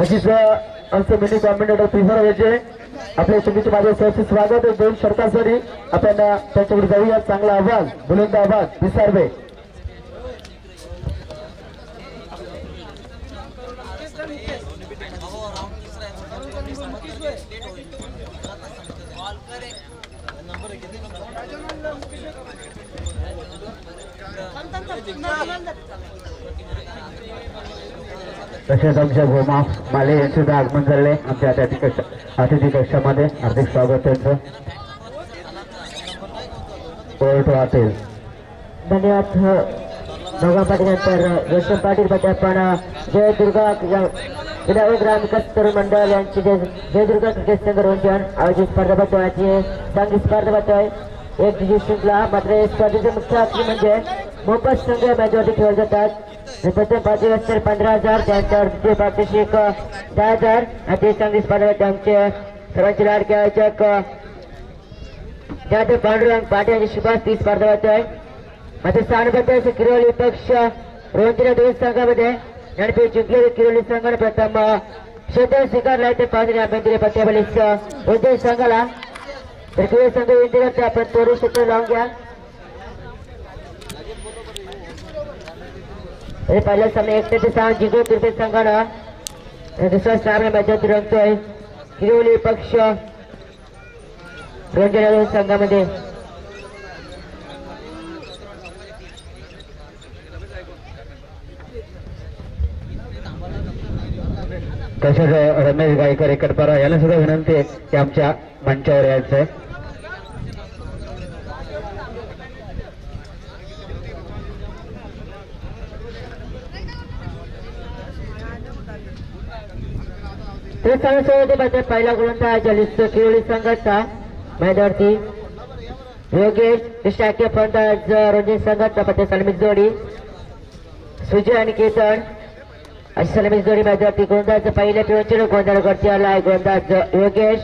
नक्कीच आमचे mini combinator prefer व्हायचे आपल्या चुकीचे माझे सहर्ष स्वागत आहे। दोन षटकांसाठी आपण त्यांच्याकडे जाऊया। चांगला आवाज, बुलंद आवाज विसारवे तसेच आमच्या गोमा माले यांचे सुद्धा आगमन झाले। आमच्या अतिथी कक्षामध्ये हार्दिक स्वागत त्यांचं। धन्यवाद भगवान पाटील नंतर रोशन पाटील पण जय दुर्गा ग्राम विकास तरुण मंडळ यांची जय दुर्गा क्रिकेट संघ रोंजन आयोजित स्पर्धा बद्दलची चांगली स्पर्धा बद्दल एक जुजी शृंखला। मात्र स्पर्धेचे मुख्य आकर्षण म्हणजे मोफत संघ मॅचवरती खेळले जातात। प्रथम पारितोषिक 15,000 त्यानंतर द्वितीय पारितोषिक 10,000 अति चांगली स्पर्धा आमचे सर्वांचे लाडके आयोजक त्यानंतर पांडुरंग पाटील यांची सुभाष ती स्पर्धा होते। मात्र सानुबद्ध किरोली पक्ष रोंजन दोन संघामध्ये नाणेफेक जिंकलेले किरोली संघाने प्रथम क्षेत्र स्वीकारला ते पाहणे आंबेंद्रे पत्त्याबलीस रोंजन संघाला तर किरोली संघ विनंती आपण तोडू क्षेत्र लावून घ्या। पहिल्या सामने 1-6 जिंकून किरोली संघानं दुसऱ्या सामना मॅचवरती रंगतोय किरोली पक्ष रोंजन दोन संघामध्ये। तसेच रमेश गायकर एकटपारा याला सुद्धा विनंती आहे की आमच्या मंचावर यायचं आहे। ते सांगण्यासाठी पहिला गोलंदाज किरोली संघाचा मैदानावरती योगेश शाखीय फलंदाज रोंजन संघाचा पत्ते सलामी जोडी सुजय आणि केतन अशी सलामी जोडी मैदानावरती। गोलंदाज पहिल्या पिवळची गोंधळ करते आलाय गोलंदाज योगेश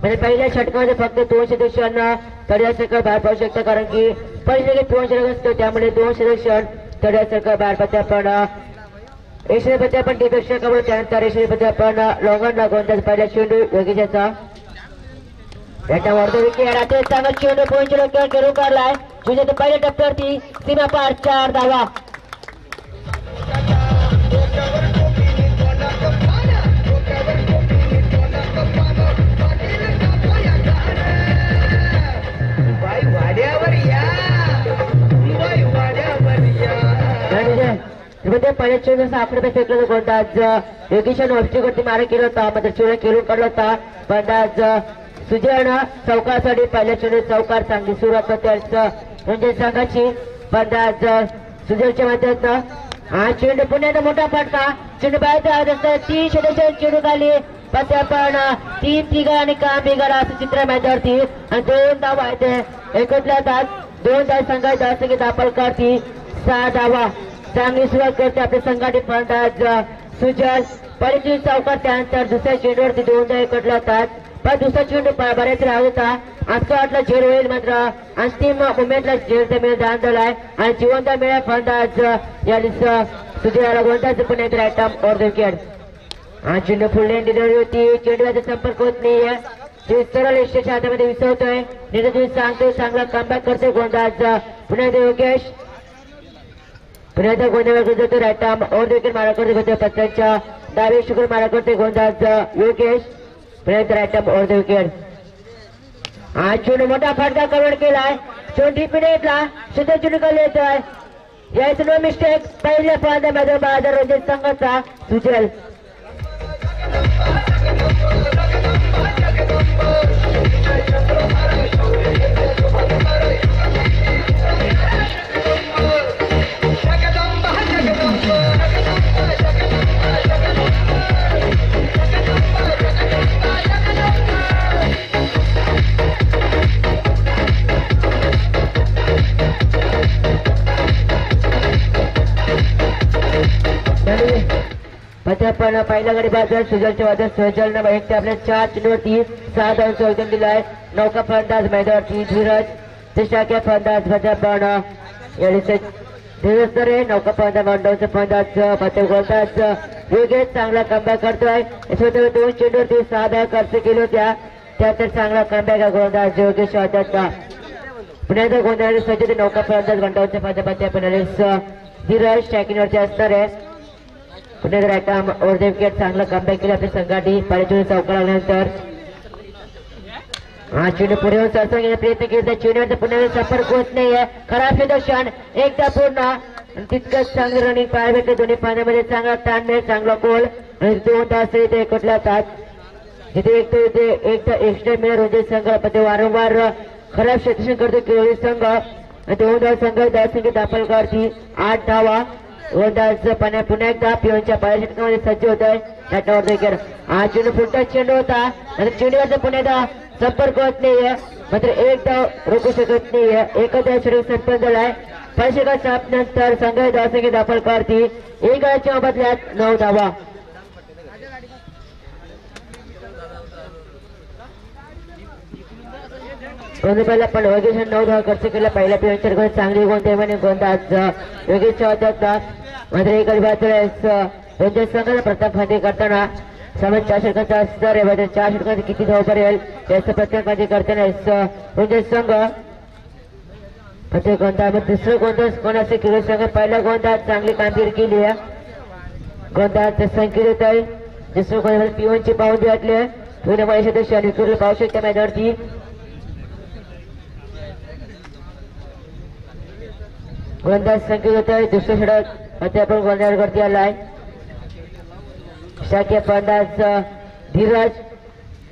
म्हणजे पहिल्या षटकामध्ये फक्त 2 सदस्यांना तडयासरकार बाहेर पाडू शकतं कारण की पहिल्या पिवळ षटक असतो त्यामुळे 2 सदस्य तडयासरकार बाहेर पडते। पण एशियामध्ये आपण डिपेक्षा करू त्यानंतर एशियामध्ये आपण लॉंगनला गोलंदाज पहिला चेंडू योगेशचा याच्या वर्ध विकेट आता चांगला चेंडू पोहोचून खेळू काढलाय जिथे पहिल्या टप्प्यावरती सीमा पार 4 धावा। पहिल्या चेंडू आकडे फेकला गोलंदाज योगेशाने वरती मारे केला होता मात्र चेंडू खेळून काढला होता। फलंदाज सुजयनं चौकासाठी पहिल्या चेंडू चौकार चांगली सुरुवात होते रोंजन संघाची। फलंदाज सुजयच्या माध्यमातून हा चेंडू पुन्हा मोठा फटका चेंडू बाहेर 3 सदस्य चेंडू खाली पण आपण 3 आणि काम बिघाडा असं चित्र मैदानावरती आणि 2 धावा आहेत एकत्रित 2 धाव संघाचा असं की दाखल करती 6 धावा। चांगली सुरुवात करते आपल्या संघाने फलंदाज सुजय पहिली चौकार त्यानंतर दुसऱ्या चेंडूवरती 2 धाव एकत्रित होतात पण दुसरा चेंडू बऱ्याच राहत होता। असं वाटलं झेल होईल मात्र अंतिम मुमेंटला झेलचा मेळ दान झालाय आणि जिवंत मेळा फलंदाज या सुजयला गोलंदाज पुन्हा एकदा राईट और विकेट। हा चेंडू फुललेन डिलिव्हरी होती चेंडूचा संपर्क होत नाहीये सरळ यशाच्या हातामध्ये विसरतोय निर्णय सांगतोय चांगला कमबॅक करतोय गोलंदाज पुन्हा एकदा योगेश पुन्हा एकदा गोलंदाज जातो राईट और विकेट मारा करते होते पत्त्यांच्या डावे शुक्र मारा करते गोलंदाज योगेश पुन्हा एकदा राईट और विकेट। हा चेंडू मोठा फटका कव्हर केलाय 20 मिनिटला सुद्धा चेंडू खाली येतोय यायचं नो मिस्टेक पहिल्या फलंदाज बाजार रोंजन संघाचा सुजल। पण पहिल्या गडी बाजार सुजलच्या वादळ सहजलनं एकटे आपल्या 4 चेंडूवरती 6 धावांचं योगदान दिलंय। नौका फलंदाज मैदानावरती धीरज ते शाखा फलंदाज पण दिवसरे नौका फलंदाज मंडळचा फलंदाज फतेह गोलंदाज योगेश चांगला कमबॅक करतोय. याच्यामध्ये 2 चेंडूवरती 6 धावा खर्च केल्या होत्या. त्यानंतर चांगला कमबॅक गोलंदाज योगेश वादत्ता. पुन्हा एकदा गोंधळाने सज्ज नौका फलंदाज मंडळच्या फलंदाज पेनलिस्ट धीरज स्ट्रायकिंगवरती असणार आहे. पुन्हा एकदा रायटाम ओव्हर विकेट चांगला कमबॅक केला आपल्या संघाने पाण्याच्या चौका लागल्यानंतर. हा चेंडू पुढे येऊन सरसा घेण्याचा प्रयत्न केला. चेंडूवर पुन्हा संपर्क होत नाहीये. खराब क्षेत्रक्षण एकदा पूर्ण तितकंच चांगली रनिंग पाहायला भेटते. दोन्ही पाण्यामध्ये चांगला ताण मिळेल चांगला गोल आणि 2 तास इथे एकवटला जातात. जिथे एकदा एक्स्ट्रा मिळेल रोजे संघ ते वारंवार खराब क्षेत्रक्षण करतो केवळ संघ. 2 धाव संघ 10 संख्येत दाखल करती 8 धावा. गोलंदाज पुन्हा एकदा पिओनच्या पाया षटकामध्ये सज्ज होत आहे. हा चेंडू फुलटा चेंडू होता. चेंडूवरचा पुन्हा एकदा संपर्क होत नाहीये. मात्र एक धाव रोखू शकत नाहीये. एखाद्या षटक संपन्न झालाय. पैसे नंतर संघ 10 संख्येत दाखल करती 1 गळ्याच्या बदल्यात 9 धावा. पहिला पण योगेश 9 धावा खर्च केला. पहिल्या पिओनच्या चांगली गोलंदाज योगेश होता. मात्र एक बाजूला संघाला प्रथम फंदी करताना समज 4 षटकांचा असणार आहे. 4 षटकांचे किती धाव पर्यंत त्याचं प्रत्येक फंदी करताना संघ प्रत्येक गोलंदाज दुसरं गोलंदाज कोणाचे केलं संघ पहिला गोलंदाज चांगली कामगिरी केली आहे. गोलंदाज संकेत होत आहे. दुसरं गोलंदाज पिओनची पावती घातली आहे. पुणे महेश विकेटला पाहू शकता मैदानावरती. गोलंदाज संकेत होत आहे. दुसरं षटक अद्याप गोलंदाजवरती आला आहे. शाखीय फलंदाज धीरज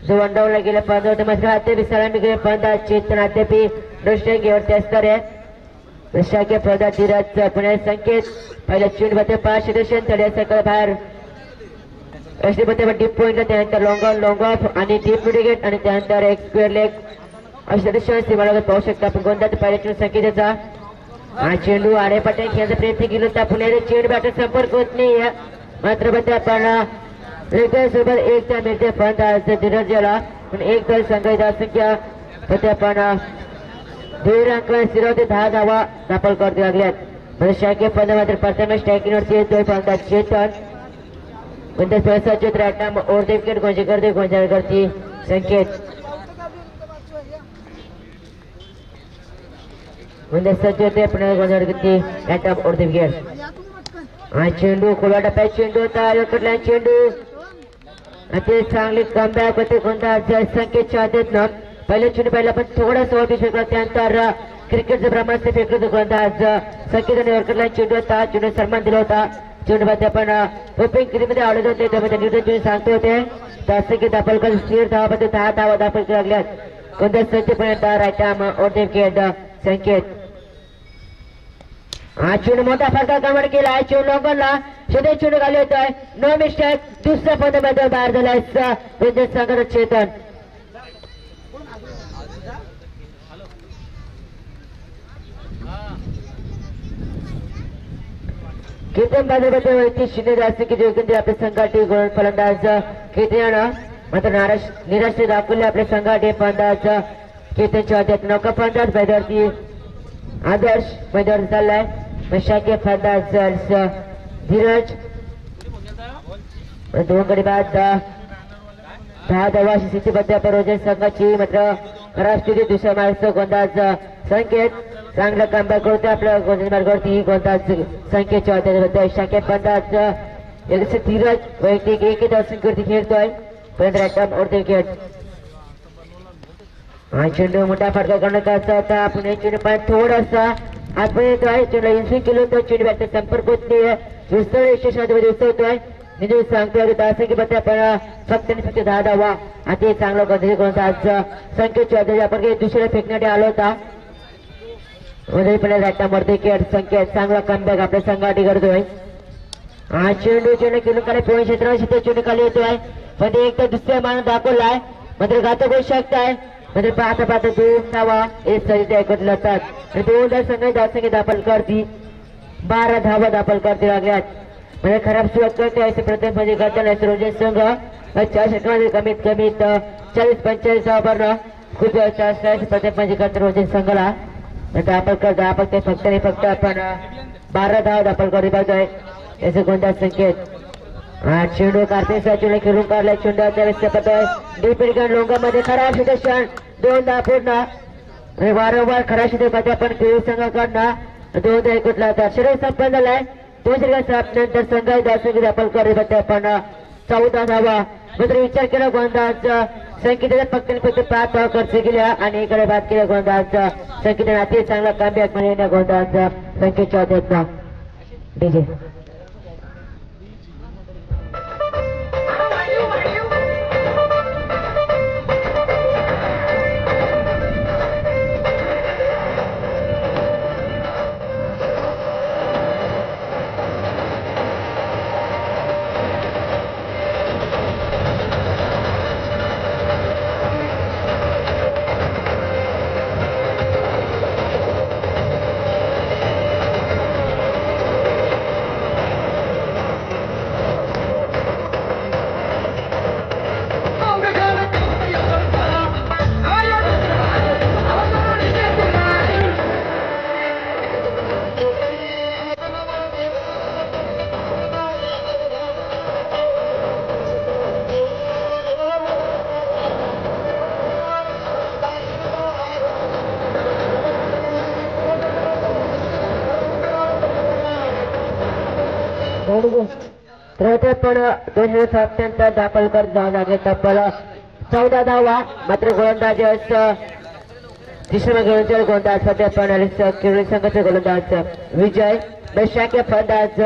जो वनडाऊनला गेला फलंदाज मात्र अद्याप सलामी गेले फलंदाज चेतन अद्याप दृष्टीवरती असणार आहे. शाखीय फलंदाज धीरज पुणे संकेत पहिल्या चेंडूमध्ये 5 क्षेत्रक्षण थोड्या सकल बाहेर डीप पॉइंटला त्यानंतर लॉंग ऑफ आणि डीप मिडविकेट आणि त्यानंतर एक स्क्वेअर लेग अशा क्षेत्रक्षण सीमालगत पाहू शकता आपण. गोलंदाज पहिल्या चेंडू संकेताचा हा चेंडू आडेपाट्या खेळण्याचा प्रयत्न केला होता. पुन्हा चेंडू बॅटर संपर्क होत नाही. मात्र आपण सोबत एक त्या मिळते फलंदाज धीरज याला पण एक दल संघ संख्या आपण 1.5 अंक स्थिरावते 10 धावा दाखल करते लागल्यात. म्हणजे शाखीय फलंदाज मात्र प्रथम स्ट्रायकिंगवरती येतोय फलंदाज चेतन. म्हणजे सहसा चित्र आटाम ओव्हर विकेट गोंजाळकरती संकेत. म्हणजे सज्ज होते पुन्हा गोंजाळकरती आटाम ओव्हर विकेट. हा चेंडू खोला टप्प्यात चेंडू होता. कटला चेंडू ते चांगली कमबॅक होते गोलंदाज संकेतच्या हातात. पहिल्या चेंडू पहिला पण थोडासा वाटू शकला. त्यानंतर क्रिकेटचं प्रमाण फेकलं होतं गोलंदाज संकेताने वरकटला चेंडू होता. चेंडू सन्मान दिला होता. चेंडूमध्ये आपण ओपनिंग क्रीमध्ये आवडत होते त्यामध्ये न्यूटन सांगतो होते. त्या संकेत दाखल कर स्थिर धावामध्ये 10 धावा दाखल केल्या लागल्यात. गोलंदाज संकेतपर्यंत राईट आर्म ओव्हर विकेट संकेत. हा चेंडू मोठा फरका कमर केला आहे. चेंडू लॉंगरला चेंडू घालू येतोय. No mistake. दुसऱ्या फलंदाज बाहेर झालाय संघाचा चेतन. कीर्तन बाजूमध्ये वैती शिने जास्त किती योग्य आपल्या संघाटी गोलंदाज फलंदाज कीर्तन मात्र निराश दाखवले आपल्या संघाटी फलंदाज कीर्तनच्या हातात. नौका फलंदाज मैदानावरती आदर्श मैदानावर चाललाय. शाखीय फलंदाज धीरज 2 गडी बाद 10 धावा स्थितीबद्ध रोजे संघाची मात्र खराब स्थिती. दुसऱ्या मार्गचा गोलंदाज संकेत चांगला कमबॅक करतोय आपल्या गोलंदाज मार्गावरती. गोलंदाज संकेतच्या हातात शाखीय फलंदाज धीरज वैयक्तिक 1 धाव संख्येवरती खेळतोय. पर्यंत ओव्हर विकेट. हा चेंडू मोठा फटका करण्याचा होता. पुणे चेंडू पाण्यात थोडासा आतमध्ये येतोय. चेंडू इन्स्विंग केलं होतं. चेंडू बॅटचा संपर्क होत नाहीये. विस्तर स्टेशनमध्ये दिसतोय. निधी सांगतोय 10 संख्येमध्ये आपण फक्त 10 धावा. आता चांगला गोलंदाज संकेतच्या आपण दुसऱ्या फेकण्यासाठी आलो होता. संकेत चांगला कमबॅक आपल्या संघासाठी करतोय. हा चेंडू केलं खाली पोहे क्षेत्रावर चेंडू खाली येतोय. पण ते एकदा दुसऱ्या मान दाखवलाय मात्र घातक होऊ शकताय. म्हणजे पाहता 2 धावा एक सरी ऐकत जातात. 2 संघ दाखल करती 12 धावा दाखल करते लागल्यात. म्हणजे खराब सुरुवात करते असे प्रथम म्हणजे करताना रोजे संघ 4 षटकांमध्ये कमीत कमी 40-45 धावा भरणं खूप प्रथम म्हणजे करते रोजे संघाला. आपण फक्त आपण 12 धाव दाखल करू पाहतोय याचे गोंधळ संकेत. चेंडू कार्पेसला चेंडू खेळून काढलाय. चेंडू त्यावेळेस पडतोय डीपीडगण लोंगामध्ये खरा क्षेत्रक्षण 2 धाव पूर्ण. वारंवार खरा क्षेत्र पण खेळू संघाकडनं 2 धाव कुठला तर षटक संपन्न झालाय. 2 षटक नंतर संघ दाखल करू पाहतोय पण 14 धावा. मात्र विचार केला गोंधळाचा संकेताच्या फक्त 5 धावा खर्च केल्या आणि इकडे बाद केल्या गोंधळाचा संकेताने अति चांगला कमबॅक म्हणजे गोंधळाचा संकेतच्या देता डीजे. पण 207 नंतर दाखल करत जावं लागेल. तब्बल 14 धावा. मात्र गोलंदाज तिसरा घेऊन गोलंदाज पण किरण संघाचे गोलंदाज विजय. शाखे फलंदाज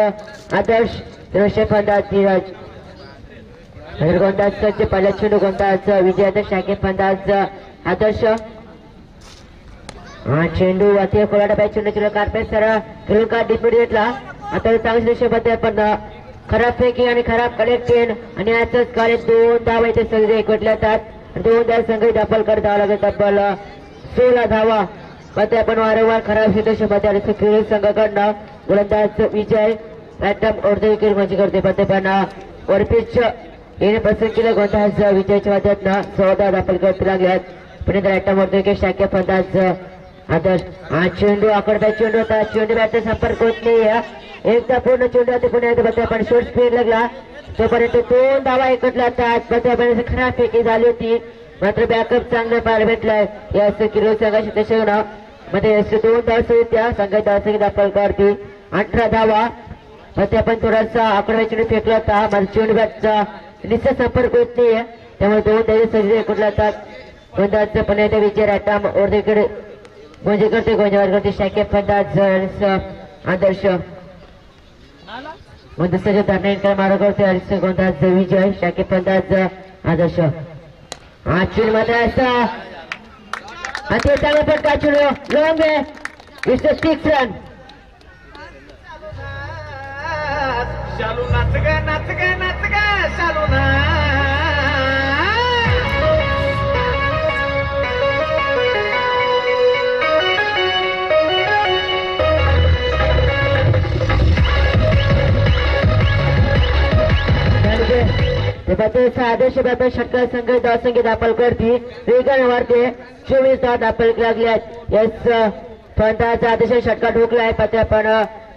आदर्श. फलंदाज धीरज. गोलंदाज पहिल्या चेंडू गोलंदाज विजय. शाखे फलंदाज आदर्श. चेंडू अति कोलाटा पाहिजे. चेंडू कार्पेट सरळ खेळून का डिपीट घेतला. आता चांगल्या दिशेमध्ये पण खराब फेकी आणि खराब कनेक्टेड आणि याच कार्य 2 धावा इथे सगळे एकवटल्यात. 2 धाव संघ दाखल करत जावं लागेल. तब्बल 16 धावा. मध्ये आपण वारंवार खराब क्षेत्रक्षेत्रामध्ये खेळून संघाकडनं गोलंदाज विजय रॅटम अर्ध विकेट म्हणजे करते. मध्ये पण वरपीच येणे पसंत केलं गोलंदाज विजयच्या वाद्यातनं 16 धाव दाखल करत लागल्यात. पुणे रॅटम अर्ध विकेट. शाखे फलंदाज आदर्श. चेंडू आकडता चेंडू होता. चेंडू बॅटचा संपर्क होत नाही. एकदा पूर्ण चेंडू होते पुण्यात पण शॉर्ट स्पीड लागला. तोपर्यंत 2 धावा एकटल्या जातात. खराब फेकी झाली होती. मात्र बॅकअप चांगला पाहायला भेटलाय या किलो संघाशी तशा मध्ये 2 धावा त्या संघात दाखल करते. 18 धावा. मध्ये आपण थोडासा आकडा चेंडू फेकला होता. माझा चेंडू बॅटचा निश्चित संपर्क होत नाही. त्यामुळे 2 धावे सगळे एकटल्या जातात. गोंधळाचं पण येते विजय राटाम ओरदेकडे गोंजे करते. गोंजावर करते शाखे फलंदाज आदर्श. गोंधळाच्या धरणे मारा करते गोंधळाच विजय. शाखे फलंदाज आदर्श. चेंडू मात्र असा अति चांगला फटका. चेंडू लॉंग आहे. It's a 6 run. शालू नाच ग नाच ग नाच ग शालू ना. आदर्श बाबा षटकार संघ धावसंख्या दाखल करते. वेगाने वाढते. 24 धावा दाखल लागल्यात. याच फलंदाज आदर्श षटकार ठोकलाय. पात्र पण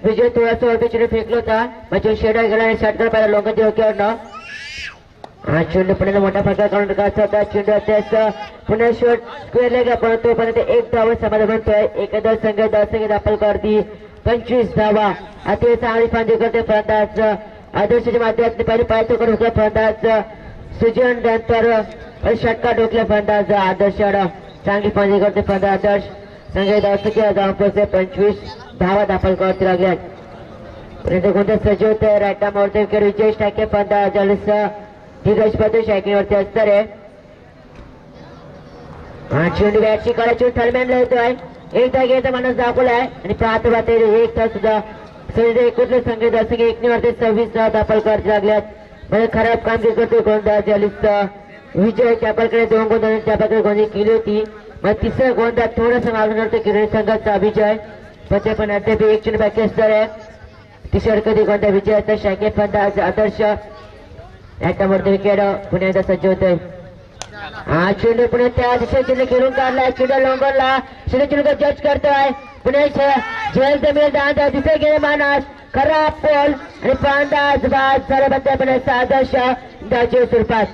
विजय थोडासा वरती चेंडू फेकला होता. म्हणजे शेडा गेला आणि षटकार पहिला लोकांच्या डोक्यावरनं. चेंडू पुण्याला मोठा फटका काढून टाकायचा होता. चेंडू त्याच पुन्हा शॉट स्क्वेअरला गेला पण तोपर्यंत 1 धाव समाधान बनतोय. एखादा संघ धावसंख्या दाखल करते 25 धावा. अति चांगली फांदी करते फलंदाज आदर्शच्या माध्यमातून पहिले पायतो करून होता फलंदाज सुजन. नंतर षटकार ठोकला फलंदाज आदर्श. चांगली फांदी करते फलंदाज आदर्श. संघ धावसंख्या धाव 25 धावा दाखल करते लागल्यात. कोणत्या सजीव होते रायटा विकेट. विजय शाखे फलंदाज धीरज पद शाखेवरती असणार आहे. चेंडू बॅटची काळा चेंडू थर्मॅनला येतोय. एकदा घ्यायचा माणूस दाखवलाय आणि पाहतो पाहते 1 तास सुद्धा कुठले संघ धावसंख्या 26 धावा दाखल करते लागल्यात. म्हणजे खराब कामगिरी करतो गोलंदाज विजय. त्यापकडे 2 गोंधळ त्यापकडे गोंधळी केली होती. मग तिसरा गोलंदाज थोडंसं मागून करतो किरण संघाचा विजय. पण पण अद्याप 1 चेंडू बाकी असणार आहे. तिसऱ्या कधी गोंधळ विजयाचा शाखे फलंदाज आदर्श. याच्यामध्ये विकेट पुण्याचा सज्ज होतोय. चेंडू पुणे त्या दिशेने चेंडू खेळून काढलाय. चेंडू लोंगरला. चेंडू जज करतोय. पुणे जल जमीन दादा तिथे गेले मानस खरा पोल आणि फलंदाज बाद झाले बद्दल आदर्श दाजी स्वरूपात.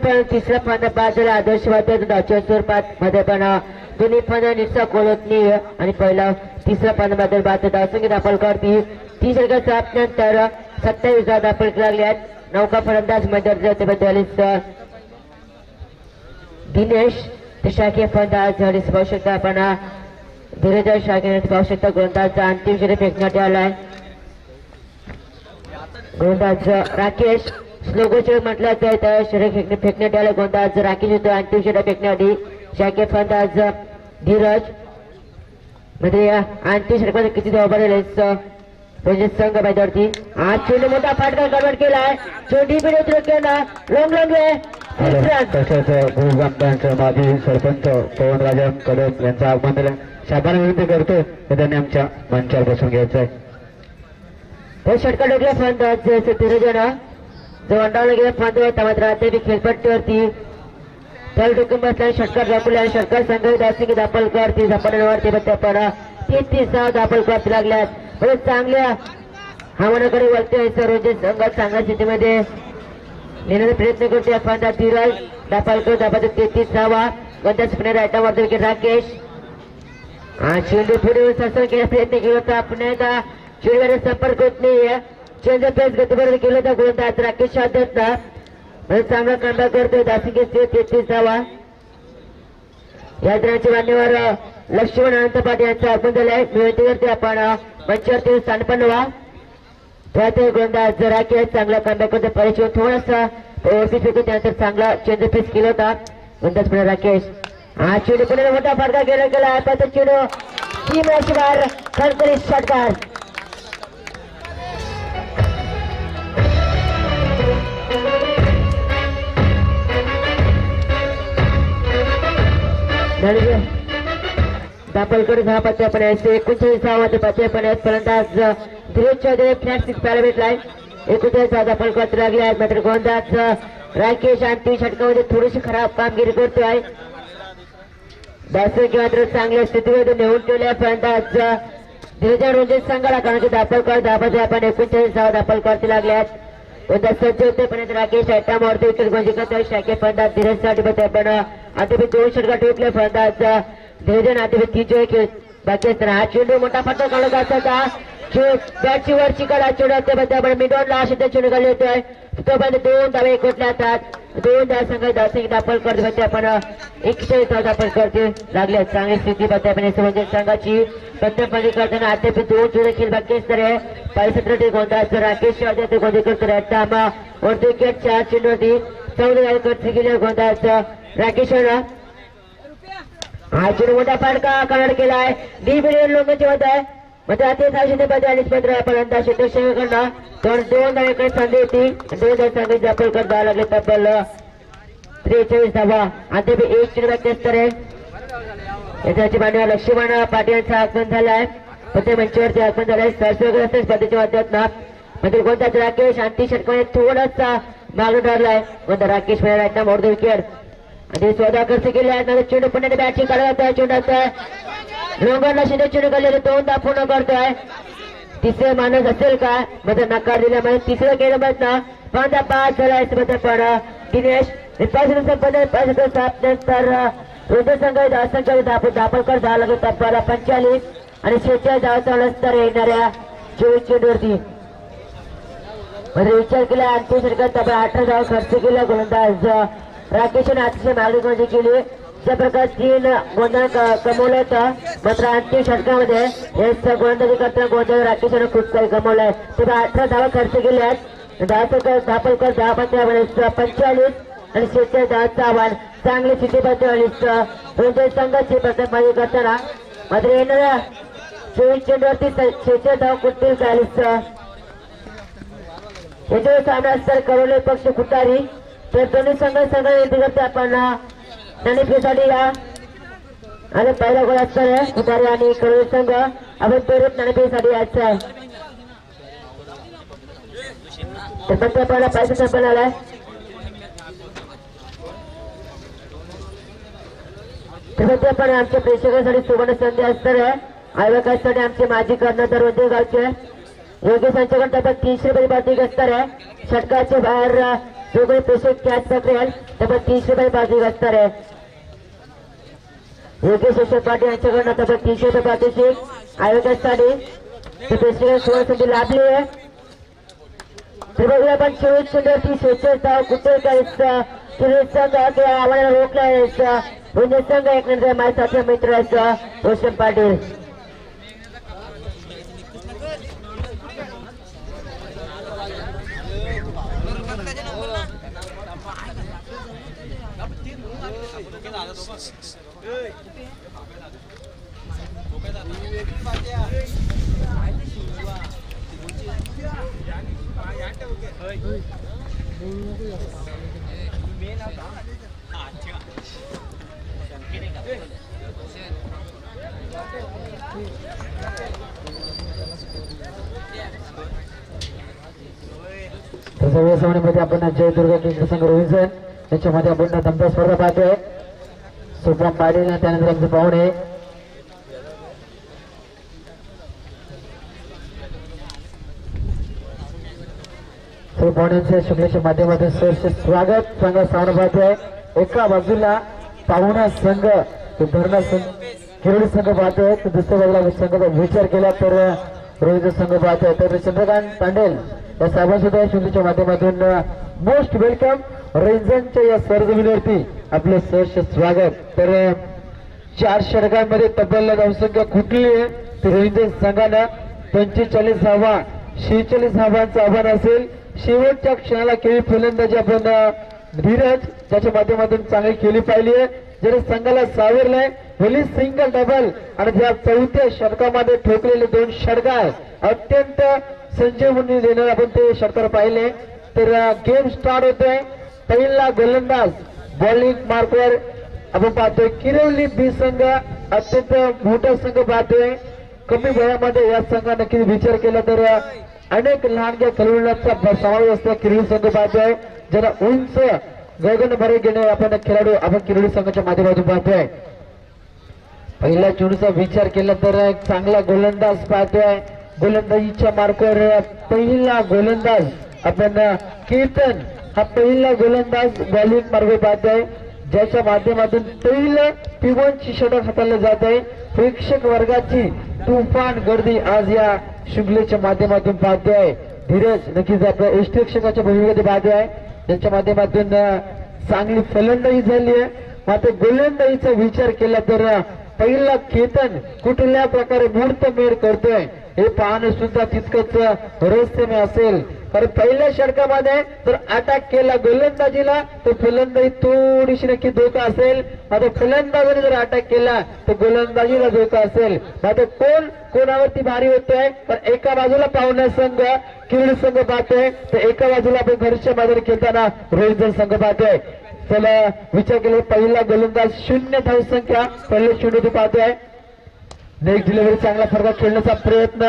पण तिसरा फंद बाद झाला आदर्श दाच्या स्वरूपात मध्ये पण दोन्ही फंद निसा कोलतनी आणि पहिला तिसरा फंद बद्दल बाद धावसंख्या दाखल करती 30 नंतर 27 दाखल लागल्यात. नौका फलंदाज मध्ये त्याबद्दल दिनेश ते शाखीय फलंदाज झाले पाहू शकता आपण धीरज शाखेने पाहू शकता गोलंदाजचा अंतिम षटक फेकण्यात आलाय. गोलंदाज राकेश स्लोगोचे म्हटलं तर षटक फेकण्यात आलं. गोलंदाज राकेश होतो अंतिम षटक फेकण्यात आली. शाखीय फलंदाज धीरज मध्ये अंतिम षटकामध्ये किती धावा पडेल संघ मैदानावरती. आज चेंडू मोठा फाटका कन्वर्ट केलाय. चेंडी पिढी केला लॉंग तसेच माजी सरपंच पवन राजा कदम यांचं आगमन शाबाना विनंती करतो हे त्यांनी आमच्या मंचावर बसून घ्यायचं आहे. हे षटका डोकल्या फलंदाज धीरजन जो अंडावला गेला फंद होता मात्र अद्याप खेळपट्टीवरती त्याला डोकून बसला. षटकार दाखवल्या षटकार संघ दाखल दाखल करते झपाट्यावरती पण 33 दाखल करते लागल्यात. बरेच चांगल्या हवानाकडे वळते सर्वचे संघ चांगल्या स्थितीमध्ये नेण्याचा प्रयत्न करते. फंदा धीरज दाखल करत 33 धावा. गंधाच पुणे रायटावरती विकेट राकेश चेंडू पुढे सरसर घेण्याचा प्रयत्न केला होता. पुन्हा चेंडूवर संपर्क होत नाहीये. चेंज पेस गतीपर्यंत केलं होतं गोलंदाज राकेश शादतला चांगला कांदा करतोय. दासिंगे 33 धावा. या दरम्यानचे मान्यवर लक्ष्मण अनंत पाटील यांचं आगमन झालंय. विनंती करते आपण मंचावरती स्थानपन्न व्हा. त्यात गोलंदाज राकेश चांगला कांदा करतो. परिचय थोडासा वरती फेकून त्यानंतर चांगला चेंज पेस केला होता गोलंदाज पुढे राकेश. हा चेंडू पुढे मोठा फटका गेला आता तो चेंडू टीम बाहेर खणखणीत षटकार. दापलकडे 10 पत्ते पण 39 पत्ते पण फलंदाज धीरज चौधरी फ्लॅट 6 पाहायला भेटलाय. 39 दापल करत लागले आहेत. मात्र गोलंदाज राकेश अंतिम षटकामध्ये थोडीशी खराब कामगिरी करतोय. दासोकी मात्र चांगल्या स्थितीमध्ये नेऊन ठेवल्या. फलंदाज धीरज रोजेश संघाला कारण दापल करत आपण 39 दापल करते लागल्यात. गोलंदाज सज्ज होते पण राकेश ॲटामावरती विकेट गोंजी करतोय. शाखे फलंदाज धीरजसाठी पत्ते पण आधी 2 षटका ठोकले. फलंदाज धीरजन आधी 3 बाकी असताना हा चेंडू मोठा फटका काढत असता बॅटची वरची कडा चेंडू आपण मिडॉनला अशी त्या चेंडू काढले होते. तोपर्यंत 2 धावे एकवटल्या जातात. 2 धाव संघ दासिंग दाखल करत होते आपण 41 धाव दाखल करते लागले. चांगली स्थिती बघते आपण म्हणजे संघाची प्रथम पाणी करताना अद्याप 2 चेंडू खेळ बाकी असणारे 17 गोलंदाज राकेश ते गोंधी करतो. वरती विकेट 4 चेंडूवरती 14 धाव खर्च केले गोलंदाज राकेश. हा चेंडू मोठा फटका कन्वर्ट केलाय. डी बिलियन लोकांची होत आहे म्हणजे आता धावशेमध्ये आलीच मात्र फलंदाज शेतकऱ्यांकडनं 2 धावेकडे संधी होती. 2 धाव संधी दाखल करत जावं लागले. तब्बल 43 धावा. अद्याप 1 चेंडू बाकी असणारे याच्याची मान्यवर लक्ष्मण पाटील यांचं आगमन झालंय. ते मंचावरती आगमन झालंय. सरसग्रस्त स्पर्धेच्या माध्यमातून म्हणजे गोलंदाज राकेश अंतिम षटकामध्ये थोडासा मागे ठरलाय. गोलंदाज राकेश मिळाला मोड विकेट आणि स्वतः खर्च केले आहेत. चेंडू पुन्हा बॅटची काढत आहे. चेंडूचा लोंगरला शिंदे चेंडू काढलेले 2 दा पूर्ण करतोय. तिसरे माणूस असेल का मध्ये नकार दिल्यामुळे तिसरं केलं ना 5 बाद झालाय. पण दिनेश नंतर रोजर संघ दाखल कर जावं लागेल. तब्बल 45 आणि 46 धावाचा नंतर येणाऱ्या 24 चेंडूवरती मध्ये विचार केला. अंतिम षटकात तब्बल 18 धावा खर्च केला. गोलंदाज राकेशने अतिशय मागणी केली. ज्या प्रकारे 3 गोंधळ कमवलं होतं मात्र अंतिम षटकामध्ये गोलंदाजी करताना गोंधळ राकेशने खूप काही कमवलंय. ते 18 धावा खर्च केल्या आहेत. दापल कर 10 पंचावन्न 45 आणि शेतकरी धावांचं आव्हान चांगले चिठ्ठीबद्ध आणि संघाची प्रथम करताना मात्र येणाऱ्या 24 चेंडूवरती 46 धाव कुठतील 40 याच्यावर सामना असणार करोले पक्ष कुटारी तर दोन्ही संघ करते आपण नाणेफेकीसाठी या आणि पहिला गोल असणार आहे कुटारी आणि करोले संघ आपण परत नाणेफेकीसाठी यायचं आहे तर फक्त आपल्याला पैसा संपन्न आलाय तर आपण आमच्या प्रेक्षकांसाठी सुवर्ण संधी असणार आहे आयोजकांसाठी आमचे माजी कर्णधार वंदे गावचे योग्य संचलन टप्प्यात 300 रुपये पार्टी असणार आहे षटकाच्या बाहेर जो कोणी प्रेक्षक कॅच पकडेल टप्प्यात 300 रुपये पार्टी असणार आहे योग्य शिक्षक पार्टी यांच्याकडनं टप्प्यात 300 रुपये पार्टीची आयोजकांसाठी प्रेक्षकांना सुवर्ण संधी लाभली आहे तर बघूया आपण 24 चेंडूवरती 46 धाव कुठे संघ आम्हाला रोखला आहे संघ एक नंतर माझ्या साथी मित्राचा रोशन पाटील या सामन्यामध्ये आपण जयदुर्गा केंद्र संघ रोहित त्याच्यामध्ये आपण दमदार स्पर्धा पाहतोय सुप्रम पाटील त्यानंतर आमचे पाहुणे पाहुण्यांच्या शुक्लेच्या माध्यमातून सहर्ष स्वागत चांगला सामना पाहतोय एका बाजूला पाहुणा संघ धरणा किरोळी संघ पाहतोय तर दुसऱ्या बाजूला संघाचा विचार केला तर रोहित संघ पाहतोय तर चंद्रकांत पांडेल या साहेबांसुद्धा शुक्लेच्या माध्यमातून मोस्ट वेलकम रेंजनच्या या सरजमिनीवरती आपलं सहर्ष स्वागत तर 4 षटकांमध्ये तब्बल धावसंख्या कुठली आहे तर रेंजन संघानं 45 धावा 46 धावांचं आव्हान असेल शेवटच्या क्षणाला केली फलंदाजी आपण धीरज त्याच्या माध्यमातून चांगली केली पाहिली आहे जरी संघाला सावरलंय भली सिंगल डबल आणि ज्या 4थ्या षटकामध्ये ठोकलेले 2 षटक अत्यंत संजीवनी देणार आपण ते षटकार पाहिले तर गेम स्टार्ट होतोय पहिला गोलंदाज बॉलिंग मार्कवर आपण पाहतोय किरोली बी संघ अत्यंत मोठा संघ पाहतोय कमी वयामध्ये या संघाने नक्की विचार केला तर अनेक लहानग्या खेळाडूंचा समावेश असतो किरोली संघ पाहतोय ज्याला उंच गगन भरे घेणे आपण खेळाडू आपण किरोली संघाच्या माध्यमातून पाहतोय पहिल्या चेंडूचा विचार केला तर एक चांगला गोलंदाज पाहतोय गोलंदाजीच्या मार्कवर पहिला गोलंदाज आपण कीर्तन हा पहिला गोलंदाज बॉलिंग मार्ग पाहतोय ज्याच्या माध्यमातून पहिलं P1 षटक हाताळलं जात आहे प्रेक्षक वर्गाची तुफान गर्दी आज या शुक्लेच्या माध्यमातून पाहतोय धीरज नक्कीच आपल्या इष्टक्षकाच्या भूमिकेमध्ये पाहतोय ज्याच्या माध्यमातून चांगली फलंदाजी झाली आहे मात्र गोलंदाजीचा विचार केला तर पहिला केतन कुठल्या प्रकारे मुहूर्तमेढ करतोय हे पाहणं सुद्धा तितकंच रहस्यमय असेल कारण पहिल्या षटकामध्ये जर अटॅक केला गोलंदाजीला तर फलंदाजी थोडीशी नक्की धोका असेल मात्र फलंदाजीने जर अटॅक केला तर गोलंदाजीला धोका असेल मात्र कोण कोणावरती भारी होतोय तर एका बाजूला पाहुणा संघ किरोली संघ पाहतोय तर एका बाजूला आपण घरच्या बाजूला खेळताना रोहित संघ पाहतोय त्याला विचार केला पहिला गोलंदाज 0 धावसंख्या पहिले चेंडू पाहतोय नेक्स्ट डिलिव्हरी चांगला फरक खेळण्याचा प्रयत्न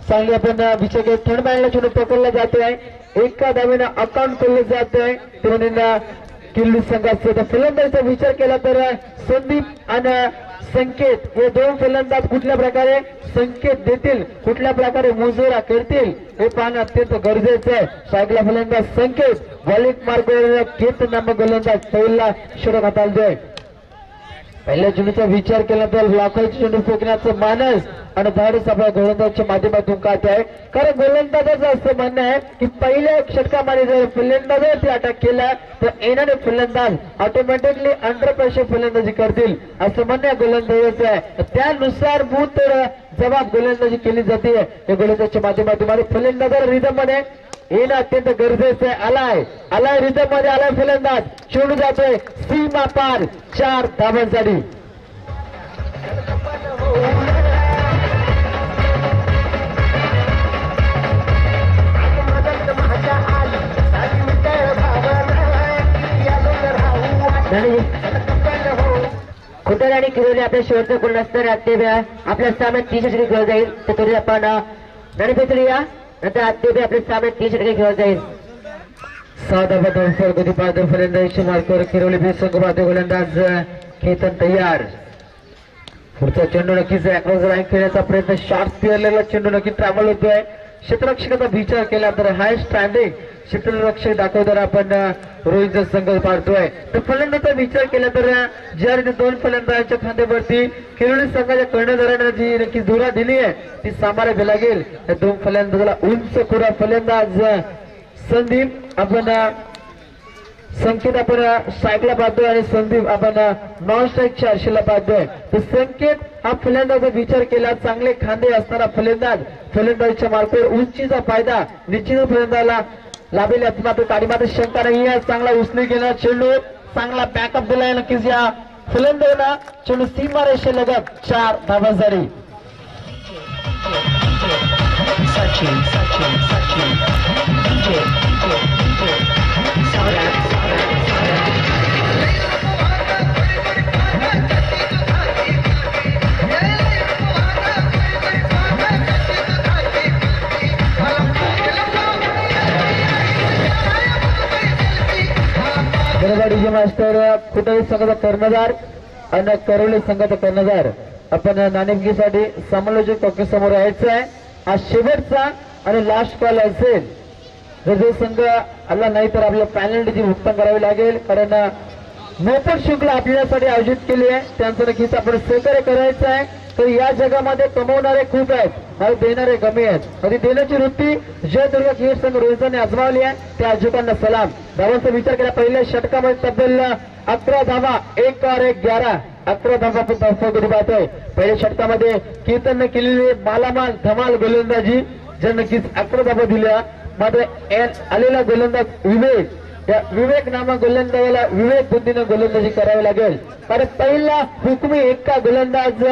चांगली आपण विचार केला थर्ड मॅनला चेंडू पकडला जातोय एका धावेनं अकाउंट केलं जातोय म्हणून किरोली संघाचा फलंदाजीचा विचार केला तर संदीप आणि संकेत हे 2 फलंदाज कुठल्या प्रकारे संकेत देतील कुठल्या प्रकारे मुजोरा करतील हे पाहणं अत्यंत गरजेचं आहे सायकला फलंदाज संकेत बॉलिंग मार्गवर केत नामक गोलंदाज पहिला षटक हाताळतोय पहिल्या चेंडूचा विचार केला तर लाखाची चेंडू फेकण्याचं मानस आणि धाडस आपल्या गोलंदाजाच्या माध्यमातून काढत आहे. कारण गोलंदाजाचं असं म्हणणं आहे की पहिल्या षटकामध्ये जर फलंदाजावरती अटॅक केला तर येणारे फलंदाज ऑटोमॅटिकली अंडर प्रेशर फलंदाजी करतील असं म्हणणं गोलंदाजाचं आहे. त्यानुसार तर जबाब गोलंदाजी केली जाते या गोलंदाजाच्या माध्यमातून. आणि फलंदाजाला रिदम मध्ये येणं अत्यंत गरजेचं आहे. आलाय रिदम मध्ये आलाय फलंदाज, चेंडू जातोय सीमा पार 4 धावांसाठी. खुटार आणि किरोली आपल्या शेवटचं कोण असणार आपल्या सामन्यात 30 षटके खेळला जाईल. तर तरी आपण नाणी पेचडी या नंतर आत्तेबे आपल्या सामन्यात 30 षटके खेळला जाईल. 6 धावा धावफल गती पाहतो फलंदाजी मार्कवर किरोली बी संघ पाहतो. गोलंदाज खेतन तयार. पुढचा चेंडू नक्कीच अक्रॉस लाईन खेळण्याचा प्रयत्न, शॉर्ट स्पिअरला चेंडू नक्की ट्रॅव्हल होतोय. क्षेत्ररक्षकाचा विचार केला तर हाय स्टँडिंग क्षेत्ररक्षक दाखवताना आपण रोहितचा संघ पाहतोय. तर फलंदाजाचा विचार केला तर ज्या रीती 2 फलंदाजांच्या खांद्यावरती किरोली संघाच्या कर्णधाराने जी नक्की धुरा दिली आहे ती सांभाळावी लागेल. या 2 फलंदाजाला उंच खुरा फलंदाज संदीप आपण संकेत आपण स्ट्राईकला पाहतोय आणि संदीप आपण नॉन स्ट्राईकच्या आरशीला पाहतोय. तर संकेत हा फलंदाजाचा विचार केला, चांगले खांदे असणारा फलंदाजीच्या मार्फत उंचीचा फायदा निश्चित फलंदाजाला लाभेल यात मात्र काडी मात्र शंका नाही आहे. चांगला उचली गेला चेंडू, चांगला बॅकअप दिलाय नक्कीच या फलंदाजाला. चेंडू सीमा रेषेलगत 4 धावांसाठी. डीजे मास्टर खुटारी संघाचा कर्णधार आणि करोली संघाचा कर्णधार आपण नाणेफेकीसाठी समालोचक टॉकी समोर यायचं आहे. हा शेवटचा आणि लास्ट कॉल असेल. जर जो संघ आला नाही तर आपल्याला पॅनल्टीची भुगतान करावी लागेल. कारण मोफत शुल्क आपल्यासाठी आयोजित केली आहे, त्यांचं नक्कीच आपण सहकार्य करायचं आहे. तर या जगामध्ये कमवणारे खूप आहेत आणि देणारे कमी आहेत. आणि देण्याची वृत्ती जयदुर्ग खेळ संघ रोहितांनी आजमावली आहे. त्या आयोजकांना सलाम. धावांचा विचार केला पहिल्या षटकामध्ये तब्बल 11 धावा, 1 और 1 11 11 धावा आपण पाहतोय. पहिल्या षटकामध्ये कीर्तनने केलेली मालामाल धमाल गोलंदाजी ज्या नक्कीच 11 धावा दिल्या. मात्र आलेला गोलंदाज विवेक नामा गोलंदाजाला विवेक बुद्धीने गोलंदाजी करावी लागेल. कारण पहिला हुकमी एका गोलंदाज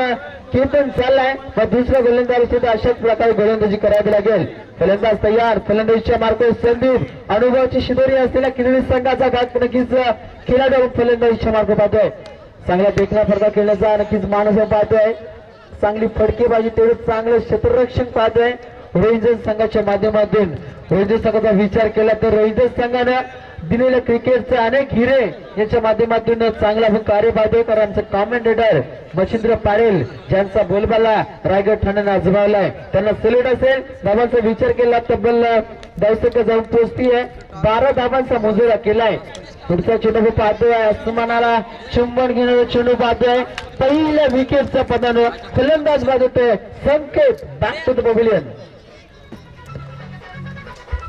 कीर्तन चाललाय व दुसरा गोलंदाज सुद्धा अशाच प्रकारे गोलंदाजी करावी लागेल. फलंदाज तयार. फलंदाजीच्या मार्फत संदीप अनुभवाची शिदोरी असलेल्या किरोली संघाचा घात नक्कीच खेळाडू फलंदाजीच्या मार्फत पाहतोय. चांगला देखणा फरका खेळण्याचा नक्कीच माणूस पाहतोय. चांगली फडकेबाजी तेवढं चांगलं क्षेत्ररक्षण पाहतोय. रोहित संघाच्या माध्यमातून रोहित संघाचा विचार केला तर रोहित संघानं दिलेल्या क्रिकेटचे अनेक हिरे याच्या माध्यमातून चांगला कार्य पाहतोय. कारण आमचं कॉमेंटेटर मच्छिंद्र पारेल ज्यांचा बोलबाला रायगड ठाण्याने आजमावलाय त्यांना सल्यूट असेल. धावांचा विचार केला तब्बल धावसंख्या जाऊन पोहोचती आहे. 12 धावांचा मुजरा केलाय. पुढचा चेंडू पाहतोय आसमानाला चुंबन घेणारा चेंडू पाहतोय. पहिल्या विकेटच्या पदानं फलंदाज बाजूते संकेत बॅक टू द पॅव्हिलियन.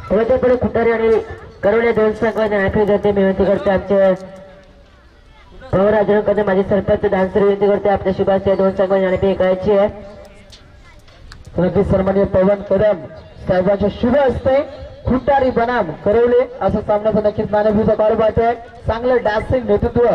पुढे खुटारी आणि करोली 2 संघांना आखरी जाते. मी विनंती करते आमचे पवार माझे सरपंच डान्सर विनंती करते आपल्या शुभास या 2 संघांना नाणेफेक करायची आहे. नक्कीच सन्माननीय पवन कदम साहेबांच्या शुभ हस्ते खुटारी बनाम करवले असं सामन्याचा नक्कीच नाणेफेकीचा कॉल आहे. चांगलं डान्सिंग नेतृत्व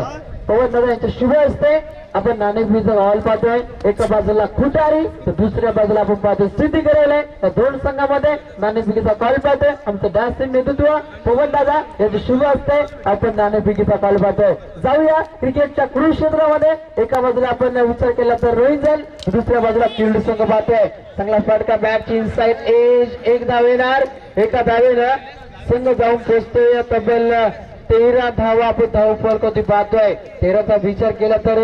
पवन दादा यांच्या शुभ हस्ते आपण नाणेफेकीचा कॉल पाहतोय. एका बाजूला खुटारी तर दुसऱ्या बाजूला आपण पाहतोय सिद्धी करवले. या 2 संघामध्ये नाणेफेकीचा कॉल पाहतोय. आमचं डान्सिंग नेतृत्व पवन दादा यांचे शुभ हस्ते आपण नाणेफेकीचा कॉल पाहतोय. जाऊया क्रिकेटच्या कुरुक्षेत्रामध्ये. एका बाजूला आपण विचार केला तर रोहित जाईल, दुसऱ्या बाजूला किल्ड संघ पाहतोय. चांगला फटका बॅटची इनसाइड एज. 1 धाव येणार. एका धावेनं संघ जाऊन पोहोचतोय. तब्बल 13 धावा आपण धावफलक पाहतोय. 13चा विचार केला तर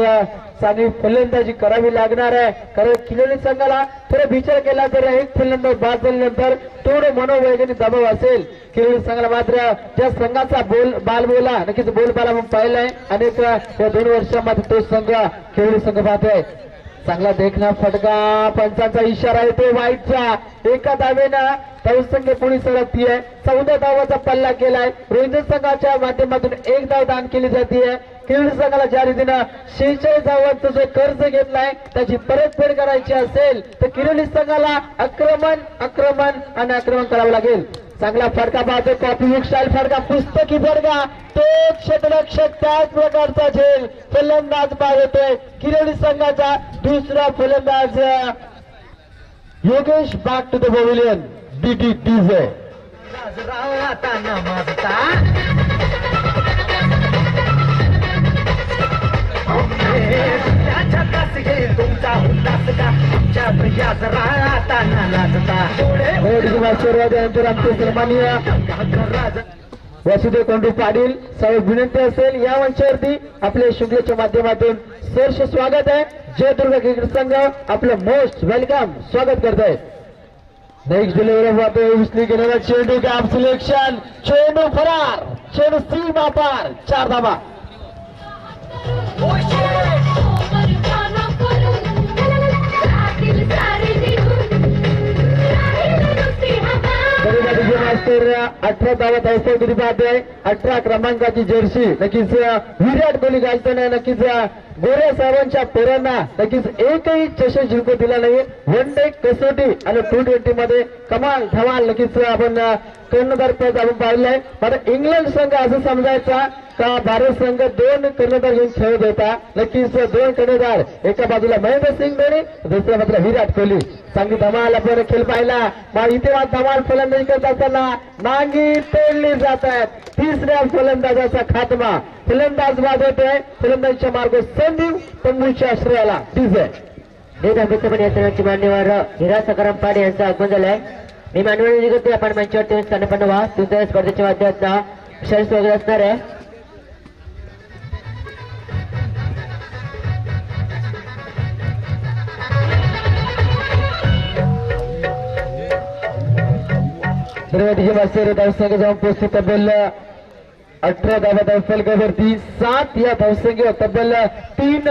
चांगली फलंदाजी करावी लागणार आहे. कारण किलोली संघाला थोडा विचार केला तर एक फलंदाज बाद झाल्यानंतर थोडं मनोवैज्ञानिक दबाव असेल. किलोली संघाला मात्र त्या संघाचा बालबोला नक्कीच बोलबाला आपण पाहिलाय अनेक या 2 वर्षांमध्ये तो संघ किलोली संघ पाहतोय. चांगला देखना फटका, पंचांचा इशारा येतो वाईटचा. एका धावेनं धावसंख्या पुढे सरकतीये. 14 धावाचा पल्ला केलाय. रोहिंजन संघाच्या माध्यमातून एक धाव दान केली जाते. किरण संघाला ज्या रीतीनं 46 धावांचा जो कर्ज घेतलाय त्याची परतफेड करायची असेल तर किरण संघाला आक्रमण आणि आक्रमण करावं लागेल. चांगला फटका पाहतो, कॉपी बुक स्टाईल फटका, पुस्तकी फटका, तो क्षेत्ररक्षक त्याच प्रकारचा झेल. फलंदाज पाहतोय किरण संघाचा दुसरा फलंदाज Yogesh back to the pavilion. DT DJ तुमचा उल्हास का तुमच्या प्रियाच राहता नाचता सुरुवातीनंतर आमचे सन्माननीय वासुदेव कोंडू पाटील साहेब विनंती असेल या मंचावरती आपल्या शुक्लेच्या माध्यमातून सहर्ष स्वागत आहे. जयदुर्ग क्रिकेट संघ आपलं मोस्ट वेलकम स्वागत करत आहे. नेक्स्ट डिलिव्हरी उचली गेलेला चेंडू गॅप सिलेक्शन, चेंडू फरार, चेंडू सीमा पार, 4 धावा. मास्तर 18 धावा धावतो किती पाहते. 18 क्रमांकाची जर्सी नक्कीच विराट कोहली घालताना नक्कीच गोऱ्या साहेबांच्या पोरांना नक्कीच एकही चषक जिंकू दिला नाही. वन डे कसोटी आणि T20 मध्ये कमाल धमाल नक्कीच आपण कर्णधार पद आपण पाहिलंय. मात्र इंग्लंड संघ असं समजायचा का भारत संघ 2 कर्णधार घेऊन खेळत होता. नक्कीच 2 कर्णधार, एका बाजूला महेंद्र सिंग धोनी, दुसऱ्या बाजूला विराट कोहली. चांगली धमाल आपण खेळ पाहिला. मग इथे धमाल फलंदाजी करत असताना नांगी तोडली जात आहेत. तिसऱ्या फलंदाजाचा खात्मा. फलंदाज बाद होतोय. फलंदाजीच्या मार्ग संदीप तंबूच्या आश्रयाला डीजे. हे धावपण या सणाची मान्यवर हिरा सकाराम पाडे यांचं आगमन झालंय. मी मानवणी करते आपण मंचावरती स्थानपन्न व्हा. तुमच्या स्पर्धेच्या माध्यमातून विशेष स्वागत असणार आहे. सुरुवातीची मास्तर धावसंख्या जाऊन पोहोचते तब्बल 18 धावा धावफलकावरती. 7 या धावसंख्येवर तब्बल 3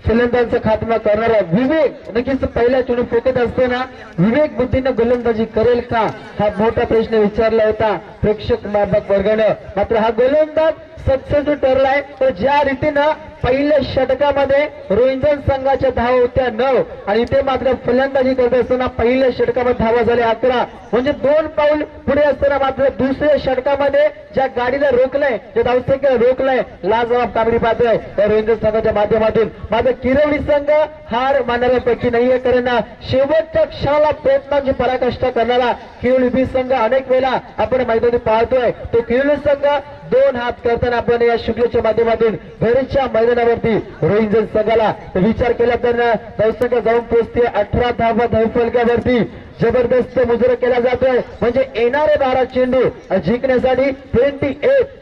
फलंदाजांचा खात्मा करणारा विवेक नक्कीच पहिल्या चेंडू फेकत असताना विवेक बुद्धीनं गोलंदाजी करेल का हा मोठा प्रश्न विचारला होता प्रेक्षक वर्गानं. मात्र हा गोलंदाज सक्सेसफुल ठरलाय. तर ज्या रीतीनं पहिल्या षटकामध्ये रोहिंजन संघाच्या धावा होत्या 9 आणि इथे मात्र फलंदाजी करत असताना पहिल्या षटकामध्ये धावा झाल्या 11. म्हणजे 2 पाऊल पुढे असताना मात्र दुसऱ्या षटकामध्ये ज्या गाडीला रोखलंय, ज्या धावसंख्येला रोखलंय, लाजवाब कामगिरी पाहतोय त्या रोहिंजन संघाच्या माध्यमातून. मात्र किरवली संघ हार मानणाऱ्यापैकी नाहीये, कारण शेवटच्या क्षणाला प्रयत्नांची पराकाष्ठा करणारा किरवली बी संघ अनेक वेळा आपण मैदानी पाहतोय. तो किरवली संघ 2 हात करताना आपण या शुक्लेच्या माध्यमातून घरच्या मैदानावरती रोहिंजन संघाला विचार केला तर धावसंख्या जाऊन पोहोचते 18 धावा धावफलकावरती. जबरदस्त मुजरा केला जातोय. म्हणजे येणारे 12 चेंडू जिंकण्यासाठी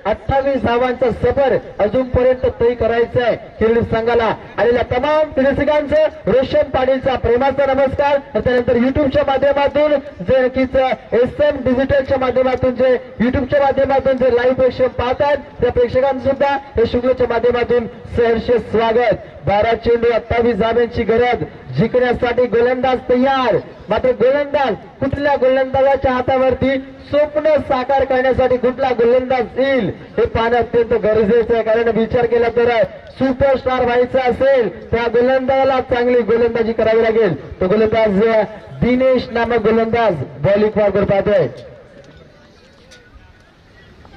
28 धावांचा सफर अजूनपर्यंत तय करायचा आहे किरवली संघाला. आलेल्या तमाम प्रेक्षकांचं रोशन पाटीलचा प्रेमाचा नमस्कार. त्यानंतर युट्यूबच्या माध्यमातून जे नक्कीच SM डिजिटलच्या माध्यमातून जे युट्यूबच्या माध्यमातून जे लाईव्ह प्रेक्षक पाहतात त्या प्रेक्षकांचं सुद्धा हे शुक्लच्या माध्यमातून सहर्ष स्वागत. 12 चेंडू 28 धाब्यांची गरज. जिंकण्यासाठी गोलंदाज तयार. मात्र गोलंदाज कुठल्या गोलंदाजाच्या हातावरती स्वप्न साकार करण्यासाठी कुठला गोलंदाज येईल हे पाहणं अत्यंत गरजेचं आहे. कारण विचार केला तर सुपरस्टार व्हायचा असेल त्या गोलंदाजाला चांगली गोलंदाजी करावी लागेल. तो गोलंदाज दिनेश नामक गोलंदाज बॉलिंग मार्कवर पाहतोय.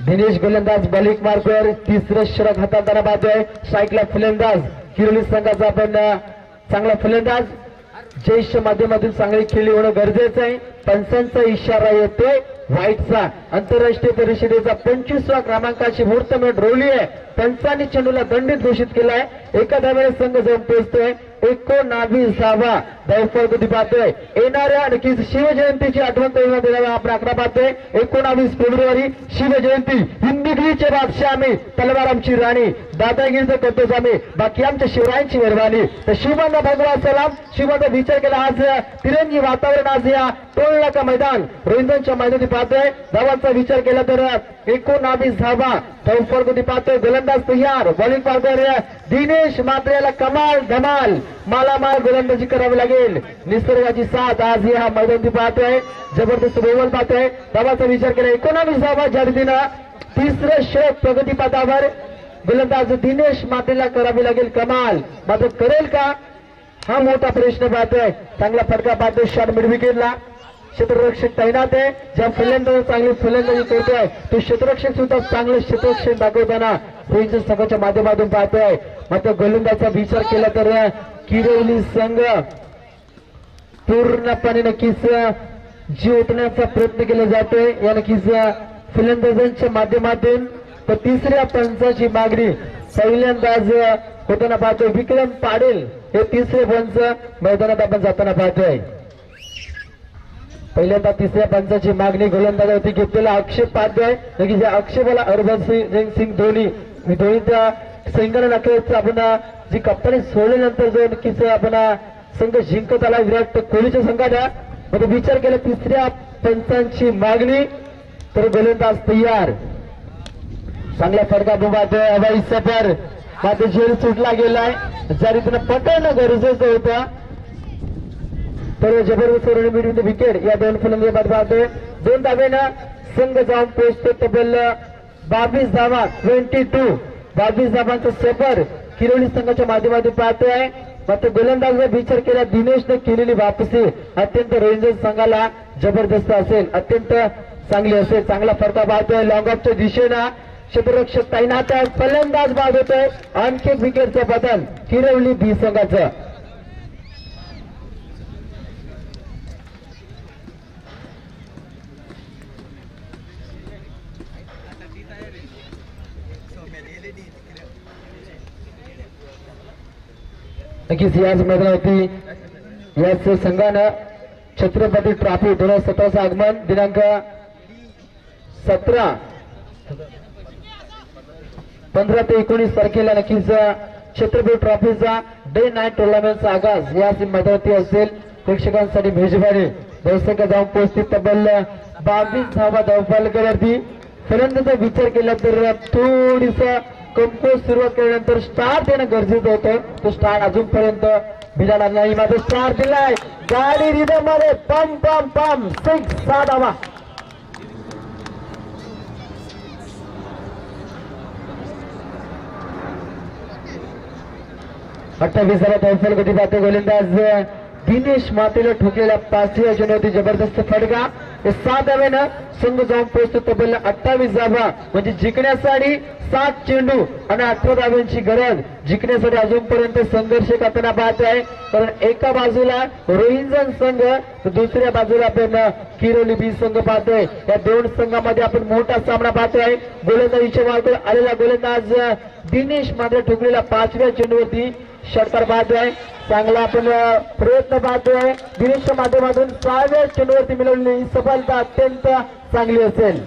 दिनेश गोलंदाज बॉलिंग मार्कवर 3रं षटक हाताळताना पाहतोय. स्ट्राईकला फलंदाज किरवली संघाचा आपण चांगला फलंदाज जयेशच्या माध्यमातून चांगली खेळी होणं गरजेचं आहे. पंचांचा इशारा येतोय व्हाईटचा. आंतरराष्ट्रीय परिषदेचा 25व्या क्रमांकाची मुहूर्तमेढ रोवली आहे. पंचांनी चेंडूला दंडित घोषित केलाय. एका धावेने संघ जाऊन पोहोचतोय 19 धावा धावफल गती पाहतोय. येणाऱ्या नक्कीच शिवजयंतीची आठवण करून देणारा आपण आकडा पाहतोय. 19 फेब्रुवारी शिवजयंती. हिंदीचे बादशाह आम्ही, तलवार आमची राणी, दादागिरीचं करतोच आम्ही, बाकी आमच्या शिवरायांची मेहरबानी. तर शिवबांना भगवा सलाम. शिवबांचा विचार केला आज तिरंगी वातावरण आज या टोलनाका मैदान रोहिंदनच्या मैदानी पाहतोय. धावांचा विचार केला तर 19 धावा. धावफल गती पाहतोय. गोलंदाज तयार. बॉलिंग पाहतोय दिनेश मात्रेला कमाल धमाल मालामाल गोलंदाजी करावी लागेल. निसर्गाची साथ आज या मैदानी पाहतोय. जबरदस्त बोल पाहतोय. धावाचा विचार केला 19 धावा. ज्या रीतीनं तिसरं षटक प्रगतीपथावर गोलंदाज दिनेश मात्रेला करावी लागेल कमाल. मात्र करेल का हा मोठा प्रश्न पाहतोय. चांगला फटका पाहतोय. Shot mid विकेटला. क्षेत्ररक्षक तैनात आहे. ज्या फलंदाज चांगली फलंदाजी करतोय तो क्षेत्ररक्षक सुद्धा चांगलं क्षेत्ररक्षण दाखवताना रोहिंदन संघाच्या माध्यमातून पाहतोय. मात्र गोलंदाजाचा विचार केला तर किरवली संघ पूर्णपणे नक्कीच जिंकण्याचा प्रयत्न केला जातोय. या नक्कीच फलंदाजांच्या माध्यमातून तर तिसऱ्या पंचाची मागणी पहिल्यांदाच होताना पाहतोय. विक्रम पाटील हे तिसरे पंच मैदानात आपण जाताना पाहतोय. पहिल्यांदा तिसऱ्या पंचाची मागणी गोलंदाजावरती घेतलेला आक्षेप पाहतोय. नक्कीच या आक्षेपाला हरभजन धोनीच्या संघाने नक्कीच आपण जी कप्तानी सोडल्यानंतर जो नक्कीच आपण संघ जिंकत आला विराट कोहलीच्या संघाला. मध्ये विचार केला तिसऱ्या पंचांची मागणी तर गोलंदाज तयार. चांगला फटका पाहतोय. हवाई सफर मात्र झेल सुटला गेलाय. ज्या रीतीनं पटवणं गरजेचं होतं तर जबरदस्त रणनीतीमध्ये विकेट. या दोन फलंदाजी पाहतोय. 2 धावेनं संघ जाऊन पोहोचतो. तब्बल 22 धावा. 22 धावांचा सफर किरोली संघाच्या माध्यमातून पाहतोय. मात्र गोलंदाजाचा विचार केला दिनेशने केलेली वापसी अत्यंत रोहिंदन संघाला जबरदस्त असेल, अत्यंत चांगली असेल. चांगला फटका पाहतोय लॉंग ऑफच्या दिशेनं. क्षेत्ररक्षक तैनात आहे. फलंदाज बाद होतोय. आणखी एक विकेटचं बदल किरवली बी संघाचं. नक्कीच याच मैदानावरती याच संघानं छत्रपती ट्रॉफी 2017चं आगमन दिनांक 15 ते 19 तारखेला नक्कीच छत्रपती ट्रॉफीचा डे नाईट टुर्नामेंटचा आगाज याच मैदानावरती असेल. प्रेक्षकांसाठी मेजबानी दर्शक जाऊन पोहोचतील. तब्बल 22 धावा धावफलकावरती. फलंदाजाचा विचार केला तर थोडीसा कमकुवत सुरुवात केल्यानंतर स्टार देणं गरजेचं होतं. तो स्टार अजूनपर्यंत मिळाला नाही. मात्र स्टार दिलाय. गाडी रिदम मध्ये पम पम पम 6 धावा. अठ्ठावीस धावा धावफल गती पाहते. गोलंदाज दिनेश मातेला ठोकलेल्या 5व्या चेंडूवरती जबरदस्त फटका. 7 धावेनं संघ जाऊन पोहोचतो. तब्बल 28 धावा म्हणजे जिंकण्यासाठी 7 चेंडू आणि 18 धाव्यांची गरज. जिंकण्यासाठी अजूनपर्यंत संघर्ष करताना पाहत आहे. कारण एका बाजूला रोहिंदन संघ तर दुसऱ्या बाजूला आपण किरोली बी संघ पाहतोय. या दोन संघामध्ये आपण मोठा सामना पाहतोय. गोलंदाजीच्या मार्गावर आलेला गोलंदाज दिनेश मात्र ठोकलेल्या 5व्या चेंडूवरती षटकार पाहतोय. चांगला आपण प्रयत्न पाहतोय. दिनेशच्या माध्यमातून 6व्या चेंडूवरती मिळवलेली सफलता अत्यंत चांगली असेल.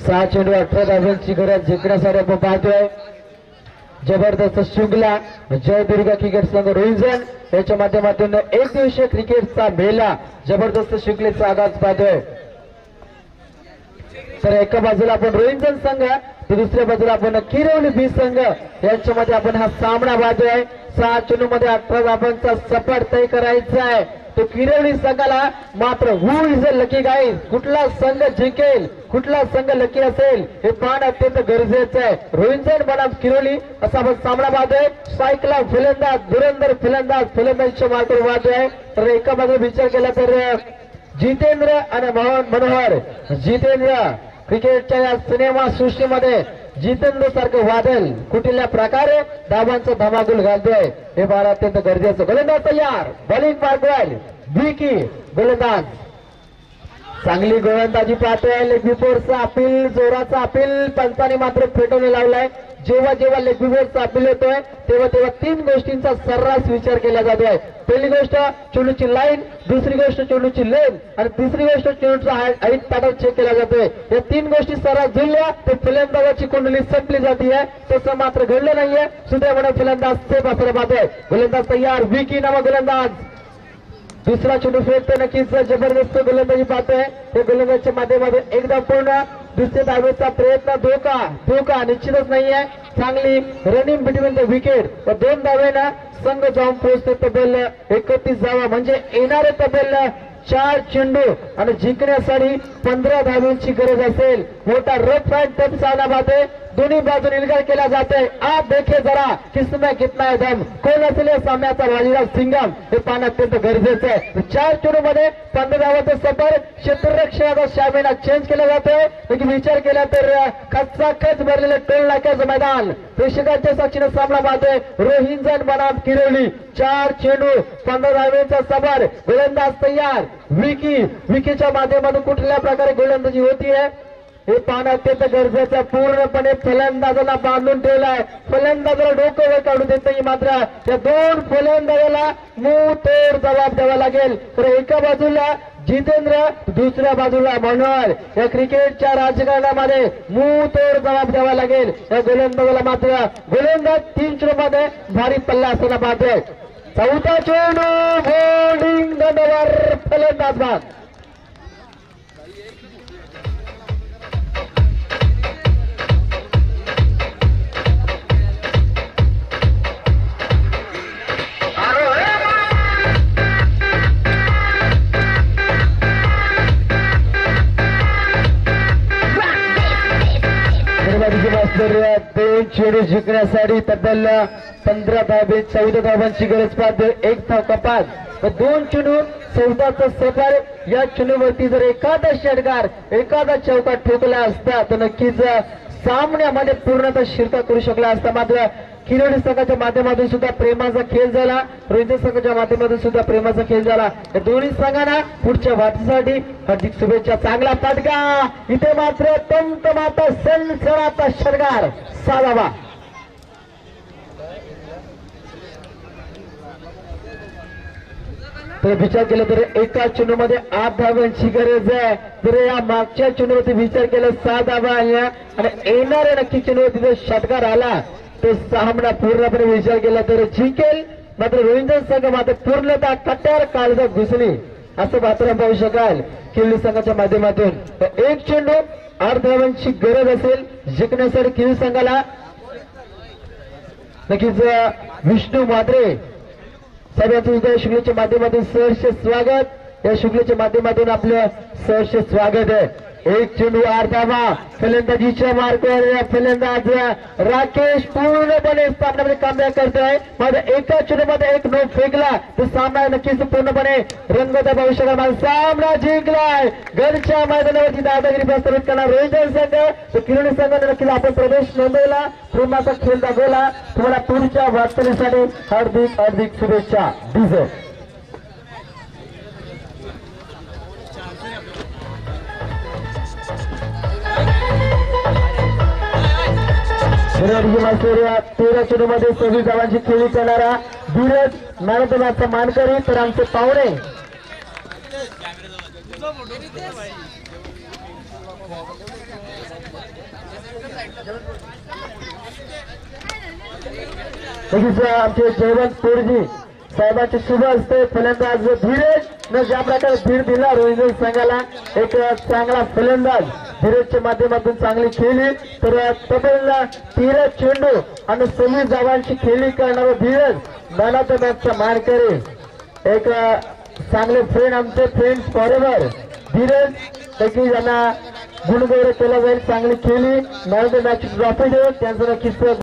सहा चेंडू 18 धावांची गरज जिंकण्यासाठी आपण पाहतोय. जबरदस्त शृंखला जयदुर्गा क्रिकेट संघ रोहिंदन याच्या माध्यमातून एक दिवसीय क्रिकेटचा मेला जबरदस्त शृंखलेचा आगाज पाहतोय. तर एका बाजूला आपण रोहिंदन संघ तर दुसऱ्या बाजूला आपण किरोली बी संघ यांच्यामध्ये आपण हा सामना पाहतोय. 6 चेंडू मध्ये 18 धावांचा सफर तय करायचा आहे. तो किरोली संघाला मात्र हु इज अ लकी गाईज. कुठला संघ जिंकेल, कुठला संघ लकी असेल हे पाहणं अत्यंत गरजेचं आहे. रोहिंदन बनाम किरोली असा आपण सामना पाहतोय. सायकला फलंदाज धुरंधर फलंदाज फलंदाजीच्या मार्गावर पाहतोय. तर एका बाजूला विचार केला तर जितेंद्र आणि मनोहर. जितेंद्र क्रिकेटच्या या सिनेमा सृष्टीमध्ये जितेंद्र सारखं वादल कुठल्या प्रकारे धावांचा धमाकूल घालतोय हे फार अत्यंत गरजेचं. गोलंदाज तयार, बॉलिंग पाठवाल विकी. गोलंदाज चांगली गोलंदाजी पाहतोय. लेग बिफोरचा अपील, जोराचा अपील पंचाने मात्र फेटवून लावलाय. जेव्हा जेव्हा लेग बिफोरचा अपील होतोय तेव्हा तेव्हा 3 गोष्टींचा सर्रास विचार केला जातोय. पहिली गोष्ट चेंडूची लाईन, दुसरी गोष्ट चेंडूची लेन आणि तिसरी गोष्ट चेंडूचा हाईट पॅटर्न चेक केला जातोय. या 3 गोष्टी सर्रास जुळल्या तर फलंदाजाची कुंडली संपली जाते. तसं मात्र घडलं नाहीये. सुदैवाने फलंदाज सेफ असला पाहतोय. गोलंदाज तयार, विकी नावा गोलंदाज. दुसरा चेंडू फेकतो, नक्कीच जबरदस्त गोलंदाजी पाहतोय. हे गोलंदाजच्या माध्यमातून एकदा पूर्ण दुसऱ्या धावेचा प्रयत्न. धोका निश्चितच नाहीये. चांगली रनिंग बिटवीन द विकेट व 2 धावेना संघ जाऊन पोहोचते. तब्बल 31 धावा म्हणजे येणारे तब्बल 4 चेंडू आणि जिंकण्यासाठी 15 धावांची गरज असेल. मोठा रफ अँड टफ सामना पाहतोय. दोन्ही बाजू निलगार केला जातोय. आप देखे जरा किसमें कितना है दम. कोण असेल या सामन्याचा बाजीराव सिंगम हे पाहणं अत्यंत गरजेचं आहे. 4 चेंडू मध्ये 15 धावांचं सफर. क्षेत्ररक्षणाचा शामेना चेंज केला जातोय. विचार केला तर खचाखच भरलेलं टोल नाक्याचं मैदान प्रेक्षकांच्या साक्षीने सामना पाहतोय. रोहिंजन बनाम किरवली. 4 चेंडू 15 धावांचा सफर. गोलंदाज तयार, विकीच्या माध्यमातून कुठल्या प्रकारे गोलंदाजी होतीये हे पाहणं अत्यंत गरजेचं. पूर्णपणे फलंदाजाला बांधून ठेवलाय. फलंदाजाला डोकं वर काढू देत नाही. मात्र या 2 फलंदाजाला मुंह तोड जबाब द्यावा लागेल. तर एका बाजूला जितेंद्र, दुसऱ्या बाजूला मनोहर. या क्रिकेटच्या राजकारणामध्ये मुंह तोड जबाब द्यावा लागेल. या गोलंदाजाला मात्र गोलंदाज 3 चेंडूमध्ये भारी पल्ला असताना पाहतोय. 4था चेंडू बॉलिंग दंडावर फलंदाज बाद. दोन चेंडू जिंकण्यासाठी तब्बल 15 धावे 14 धावांची गरज पाहते. 1 धाव कपात व 2 चेंडू 14चा सफर. या चेंडूवरती जर एखादा षटकार, एखादा चौकार ठोकला असता तर नक्कीच सामन्यामध्ये पूर्णतः शिरका करू शकला असता. मात्र किरोली संघाच्या माध्यमातून सुद्धा प्रेमाचा खेळ झाला. रोहिंजन संघाच्या माध्यमातून सुद्धा प्रेमाचा खेळ झाला. या दोन्ही संघांना पुढच्या वाटचालीसाठी हार्दिक शुभेच्छा. चांगला फटका. इथे मात्र तंतमाता सनसनाचा षटकार 6 धावा. तर विचार केला तर एका चेंडूमध्ये 8 धावांची गरज आहे. तर या मागच्या चेंडूवरती विचार केला 6 धावा आणि येणाऱ्या नक्की चेंडूवरती जर षटकार आला तो सामना पूर्णपणे विचार केला तर जिंकेल. मात्र रोहिंजन संघ मात्र पूर्णतः कट्यार काळजात घुसली असं मात्र पाहू शकाल किल्ली संघाच्या माध्यमातून. 1 चेंडू 8 धावांची गरज असेल जिंकण्यासाठी किल्ली संघाला. नक्कीच विष्णू मात्रे साहेबांचं उदय शुक्लेच्या माध्यमातून सहर्ष स्वागत. या शुक्लेच्या माध्यमातून आपलं सहर्ष स्वागत आहे. 1 चेंडू 8 धावा. फलंदाजीच्या मार्गावर फलंदाज राकेश पूर्णपणे सामन्यामध्ये कामयाब करतोय. माझ्या एका चेंडूमध्ये 1 नो फेकला तर सामना नक्कीच पूर्णपणे रंगवता पाहू शकाल. सामना जिंकलाय. घरच्या मैदानावरती दादागिरी प्रस्थापित करणार रोहिंजन संघ. तर किरोली संघाने नक्कीच आपण प्रवेश नोंदवला, प्रेमाचा खेळ दाखवला. तुम्हाला पुढच्या वाटचालीसाठी हार्दिक हार्दिक शुभेच्छा. डीजे सेरिया 13 चेंडूमध्ये 26 धावांची खेळी करणारा धीरज मॅरेथॉनचा मानकरी. तर आमचे पाहुणे आमचे जयवंत पोरजी साहेबांचे शुभ असते. फलंदाज धीरज न ज्या प्रकारे धीर दिला रोहिंजन संघाला. एक चांगला फलंदाज धीरजच्या माध्यमातून चांगली खेळली. तर तब्बल 13 चेंडू आणि 26 धावांची खेळी करणारा धीरज मॅन ऑफ द मॅचचा मानकरी. एक चांगले फ्रेंड, आमचे फ्रेंड्स फॉरएव्हर धीरज. नक्कीच यांना गुणगौरव केला जाईल. चांगली खेळली, man of the match trophy देऊन त्यांचं नक्कीच